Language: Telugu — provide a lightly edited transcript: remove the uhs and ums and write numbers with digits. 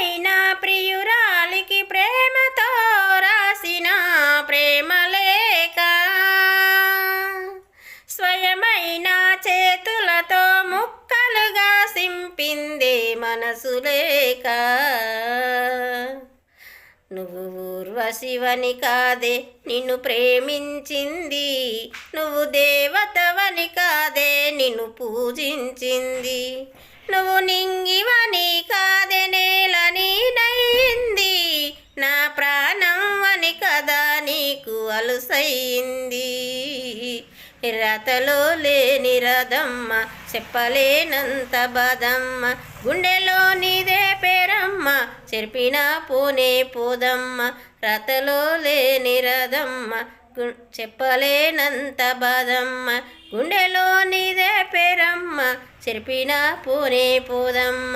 ప్రియమైన ప్రియురాలికి ప్రేమతో రాసిన ప్రేమలేఖ, స్వయమైన చేతులతో ముక్కలుగా సింపిందే మనసు లేక. నువ్వు ఊర్వశివని కాదే నిన్ను ప్రేమించింది, నువ్వు దేవతవని కాదే నిన్ను పూజించింది, నువ్వు నింగివని కాదే నేల నీడయింది, నా ప్రాణం అని కదా నీకు అలుసయింది. రతలో లేని రథమ్మ, చెప్పలేనంత బాధమ్మ, గుండెలో నీదే పేరమ్మ, చెరిపిన పోనే పోదమ్మ. రతలో లేని రథమ్మ, చెప్పలేనంత బాధమ్మ, గుండెలో నీదే పేరమ్మ, చెరిపిన పోనే పోదమ్మ.